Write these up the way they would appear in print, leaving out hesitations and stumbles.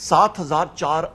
7004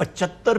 75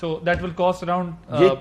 So that will cost around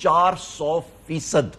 400%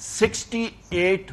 68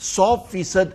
100%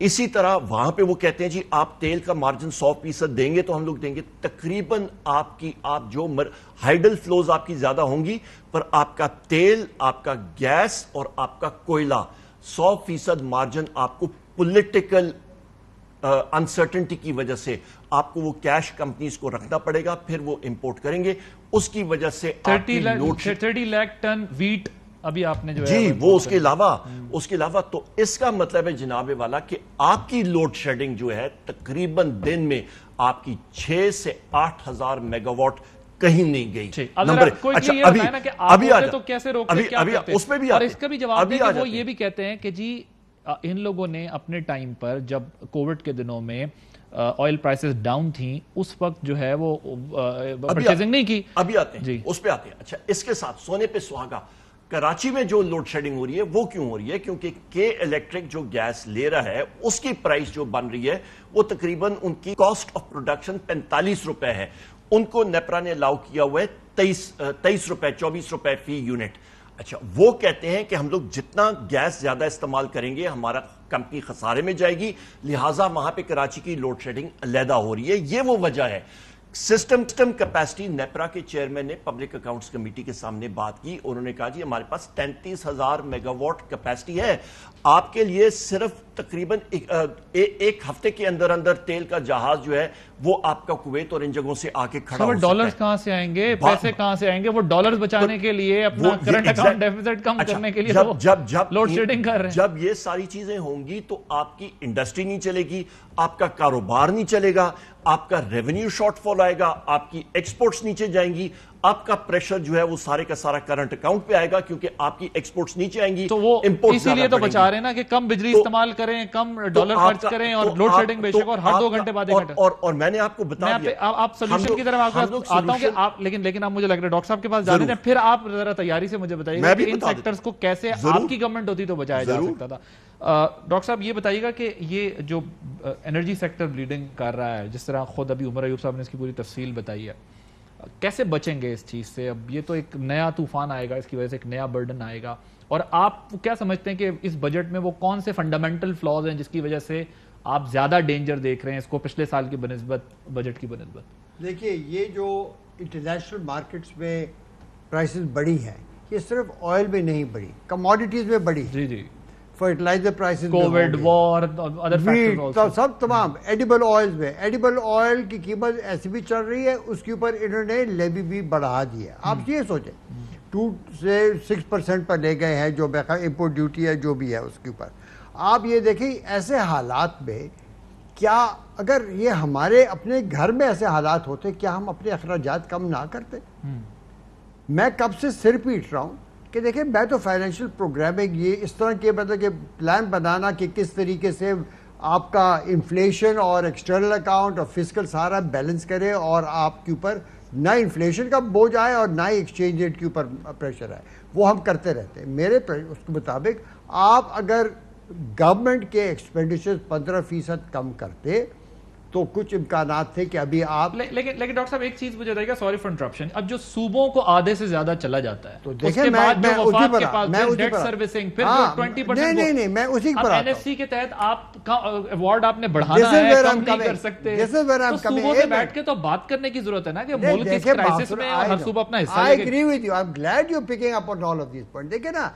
اسی طرح وہاں پہ وہ کہتے ہیں جی آپ تیل کا مارجن 100% دیں گے تو ہم لوگ دیں گے. تقریباً آپ جو ہائیڈل فلوز آپ کی زیادہ ہوں گی پر آپ کا تیل, آپ کا گیس اور آپ کا کوئلہ 100% مارجن آپ کو پولیٹیکل انسرٹنٹی کی وجہ سے آپ کو وہ کیش کمپنیز کو رکھنا پڑے گا, پھر وہ امپورٹ کریں گے. اس کی وجہ سے 30 لاکھ ٹن ویٹ ابھی آپ نے جو جی وہ اس کے علاوہ تو اس کا مطلب ہے جناب والا کہ آپ کی لوڈ شیڈنگ جو ہے تقریباً دن میں آپ کی 6 سے 8 ہزار میگا واٹ کہیں نہیں گئی. نمبر ابھی تو کیسے روکتے ہیں, اس پہ بھی اور اس کا بھی جواب دیں کہ وہ یہ بھی کہتے ہیں کہ جی ان لوگوں نے اپنے ٹائم پر جب کووڈ کے دنوں میں آئل پرائسز ڈاؤن تھیں اس وقت جو ہے وہ پرچیزنگ نہیں کی. ابھی آتے ہیں اس پہ آتے ہیں. اچھا اس کے ساتھ سونے پہ سہاگا, کراچی میں جو لوڈ شیڈنگ ہو رہی ہے وہ کیوں ہو رہی ہے؟ کیونکہ کے الیکٹرک جو گیس لے رہا ہے اس کی پرائس جو بن رہی ہے وہ تقریباً ان کی کاسٹ آف پروڈکشن 45 روپے ہے. ان کو نیپرا نے الاؤ کیا ہوا ہے 23 روپے 24 روپے فی یونٹ. اچھا وہ کہتے ہیں کہ ہم لوگ جتنا گیس زیادہ استعمال کریں گے ہمارا کمپنی خسارے میں جائے گی, لہٰذا وہاں پہ کراچی کی لوڈ شیڈنگ علیحدہ ہو رہی ہے. یہ وہ وجہ ہے. سسٹم کیپیسٹی نیپرا کے چیئرمین نے پبلک اکاؤنٹس کمیٹی کے سامنے بات کی. انہوں نے کہا جی ہمارے پاس 33,000 میگا واٹ کیپیسٹی ہے, آپ کے لیے صرف تقریباً ایک ہفتے کے اندر تیل کا جہاز جو ہے وہ آپ کا کویت اور ان جگہوں سے آ کے کھڑا ہو سکتا ہے. ڈالرز کہاں سے آئیں گے, پیسے کہاں سے آئیں گے؟ وہ ڈالرز بچانے کے لیے, اپنا کرنٹ اکاؤنٹ ڈیفیسٹ کم کرنے کے لیے لوڈ شیڈنگ کر رہے ہیں. جب یہ ساری چیزیں ہوں گی تو آپ کی انڈسٹری نہیں چلے گی, آپ کا کاروبار نہیں چلے گا, آپ کا ریونیو شارٹ فال آئے گا, آپ کی ایکسپورٹس نیچے جائیں گی, آپ کا پریشر جو ہے وہ سارے کا سارا کرنٹ اکاؤنٹ پہ آئے گا کیونکہ آپ کی ایکسپورٹس نیچے آئیں گی. تو وہ اسی لیے تو بچا رہے ہیں نا کہ کم بجلی استعمال کریں, کم ڈالر خرچ کریں اور لوڈ شیڈنگ بے شک اور ہر 2 گھنٹے بعد اور میں نے آپ کو بتا دیا. آپ سولوشن کی طرف آتا ہوں کہ آپ لیکن آپ مجھے لگ رہا ہے ڈاکٹر صاحب کے پاس جانے دیں, پھر آپ ذرا تیاری سے مجھے بتائیے کہ ان سیکٹرز کو کیسے آپ کی گورنمنٹ ہوتی تو بچایا جا سکتا تھا. ڈاکٹر صاحب یہ بتائیے گا کہ یہ جو انرجی سیکٹر بلیڈنگ کر رہا ہے, جس طرح خود ابھی عمر ایوب صاحب نے اس کی پوری تفصیل بتائی ہے, کیسے بچیں گے اس چیز سے؟ اب یہ تو ایک نیا طوفان آئے گا, اس کی وجہ سے ایک نیا برڈن آئے گا, اور آپ کیا سمجھتے ہیں کہ اس بجٹ میں وہ کون سے فنڈامنٹل فلاز ہیں جس کی وجہ سے آپ زیادہ ڈینجر دیکھ رہے ہیں اس کو پچھلے سال کی بنسبت, بجٹ کی بنسبت؟ دیکھیے یہ جو انٹرنیشنل مارکیٹس میں پرائسز بڑی ہیں, یہ صرف آئل میں نہیں بڑی, کموڈیٹیز میں بڑی. جی فرٹیلائزر پرائسز, کووڈ وار, ادر فیکٹرز, سب تمام. ایڈیبل آئلز میں, ایڈیبل آئل کی قیمت ایسی بھی چل رہی ہے, اس کے اوپر انہوں نے لیوی بھی بڑھا دی ہے. آپ یہ سوچیں 2 سے 6% پر لے گئے ہیں جو امپورٹ ڈیوٹی ہے جو بھی ہے اس کے اوپر. آپ یہ دیکھیں ایسے حالات میں کیا اگر یہ ہمارے اپنے گھر میں ایسے حالات ہوتے کیا ہم اپنے اخراجات کم نہ کرتے؟ میں کب سے سر پیٹ رہا ہوں کہ دیکھیں میں تو فائنینشیل پروگرامنگ یہ اس طرح کے مطلب کہ پلان بنانا کہ کس طریقے سے آپ کا انفلیشن اور ایکسٹرنل اکاؤنٹ اور فسکل سارا بیلنس کرے اور آپ کے اوپر نہ انفلیشن کا بوجھ آئے اور نہ ہی ایکسچینج ریٹ کے اوپر پریشر آئے, وہ ہم کرتے رہتے ہیں. میرے اس کے مطابق آپ اگر گورنمنٹ کے ایکسپینڈیچر 15% کم کرتے تو کچھ امکانات تھے کہ ابھی آپ لیکن ڈاکٹر صاحب ایک چیز مجھے بتائیے گا, سوری فار انٹرپشن, اب جو صوبوں کو آدھے سے زیادہ چلا جاتا ہے تو دیکھیں میں اسی پر ڈیٹ سروسنگ پھر 20% نہیں میں اسی پر این ایف سی کے تحت آپ کا ایوارڈ آپ نے بڑھانا ہے, کم نہیں کر سکتے, تو صوبوں سے بیٹھ کے تو بات کرنے کی ضرورت ہے نا کہ ملک اس کرائسس میں اور ہر صوبہ اپنا حصہ لے. I agree with you. I'm glad you're picking up on all of these points. دیکھیں نا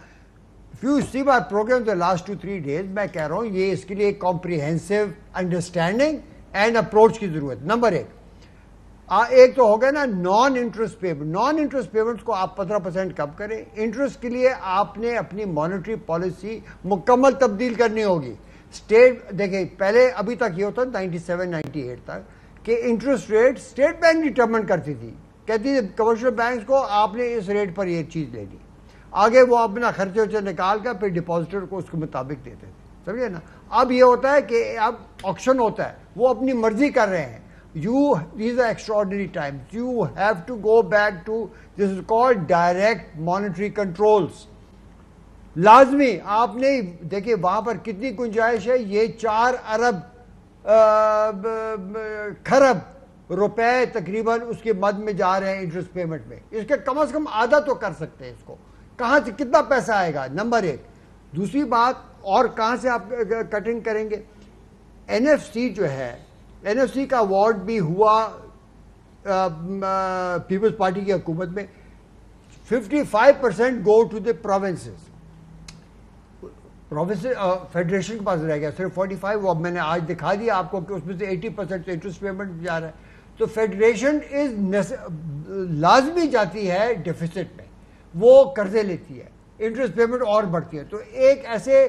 if you see my program the last 2-3 days میں کہہ رہا ہوں یہ اس کے لیے ایک comprehensive understanding اینڈ اپروچ کی ضرورت. نمبر ایک تو ہو گیا نا naan interest payment. Naan interest payments کو آپ 15% کم کریں. انٹرسٹ کے لیے آپ نے اپنی مانیٹری پالیسی مکمل تبدیل کرنی ہوگی. اسٹیٹ دیکھیں پہلے ابھی تک یہ ہوتا 97-98 تک کہ interest rate state bank determine کرتی تھی, کہتی تھی کمرشل بینکس کو آپ نے اس ریٹ پر یہ چیز لینی, آگے وہ اپنا خرچے ورچے نکال کر پھر ڈپازیٹر کو اس کے مطابق دیتے تھے, سمجھے نا. اب یہ ہوتا ہے کہ اب آکشن ہوتا ہے, وہ اپنی مرضی کر رہے ہیں. These are extraordinary times. You have to go back to this is called direct monetary controls. لازمی آپ نے دیکھیں وہاں پر کتنی گنجائش ہے, یہ 4 ارب کھرب روپے تقریباً اس کے مد میں جا رہے ہیں انٹرسٹ پیمنٹ میں. اس کے کم از کم آدھا تو کر سکتے ہیں, اس کو کہاں سے کتنا پیسہ آئے گا, نمبر 1. دوسری بات, اور کہاں سے آپ کٹنگ کریں گے؟ NFC جو ہے, NFC کا award بھی ہوا پیپلز پارٹی کی حکومت میں. 55% go to the provinces. Federation کے پاس رہ گیا صرف 45. وہ اب میں نے آج دکھا دیا آپ کو کہ اس میں سے 80% انٹرسٹ پیمنٹ جا رہا ہے. تو فیڈریشن لازمی جاتی ہے ڈیفیسٹ میں, وہ قرضے لیتی ہے, انٹرسٹ پیمنٹ اور بڑھتی ہے. تو ایک ایسے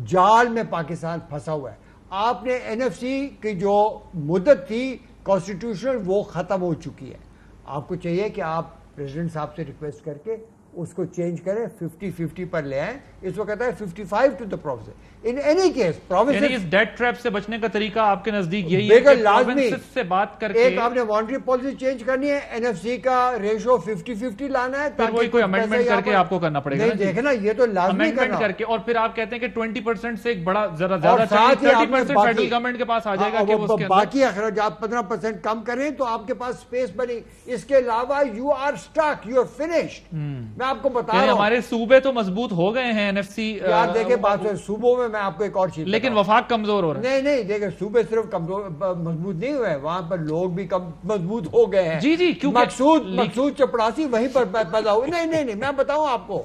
جال میں پاکستان پھنسا ہوا ہے. آپ نے NFC کی جو مدت تھی کانسٹیٹیوشنل وہ ختم ہو چکی ہے. آپ کو چاہیے کہ آپ پریزیڈنٹ صاحب سے ریکویسٹ کر کے اس کو چینج کریں, 50-50 پر لے آئیں. اس وقت ہے 55 to the province. In any case province یعنی اس ڈیٹ ٹریپ سے بچنے کا طریقہ آپ کے نزدیک یہی ہے کہ پروونسز سے بات کر کے ایک آپ نے مانیٹری پالیسی چینج کرنی ہے, NFC کا ریشو 50-50 لانا ہے, پھر وہی کوئی امینڈمنٹ کر کے آپ کو کرنا پڑے گا. نہیں دیکھنا یہ تو لازمی امینڈمنٹ کر کے, اور پھر آپ کہتے ہیں کہ 20% سے ایک بڑا ذرا زیادہ چاہیے 30% فیڈرل گورنمنٹ کے پاس آ جائے گا کہ وہ باقی اخراجات 15% کم کریں تو آپ کے پاس اسپیس بنی. اس کے علاوہ you are stuck, you are finished. میں آپ کو بتا رہا ہوں ہمارے صوبے تو مضبوط ہو گئے ہیں NFC. یار دیکھیں بات صوبوں میں آپ کو ایک اور چیز, لیکن وفاق کمزور ہو رہا ہے. نہیں دیکھیں صوبے صرف کمزور مضبوط نہیں ہوئے, وہاں پر لوگ بھی کم مضبوط ہو گئے ہیں. جی مقصود چپڑاسی وہیں پر پیدا ہوئے. نہیں میں بتاؤں آپ کو,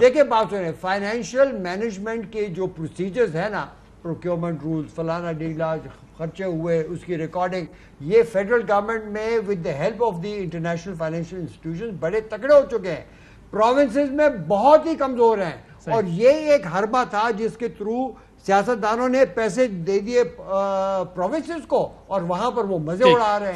دیکھیں بات سنیں, فائنینشیل مینجمنٹ کے جو پروسیجرز ہیں نا, پروکیورمنٹ رولز, فلانا ڈیلا خرچے ہوئے, اس کی ریکارڈنگ, یہ فیڈرل گورنمنٹ میں with the help of the international financial institution بڑے تکڑے ہو چکے ہیں. پروونسز میں بہت ہی کمزور ہیں. اور یہ ایک حربہ تھا جس کے تھرو سیاستدانوں نے پیسے دے دیے پروونسز کو, اور وہاں پر وہ مزے اڑا رہے ہیں.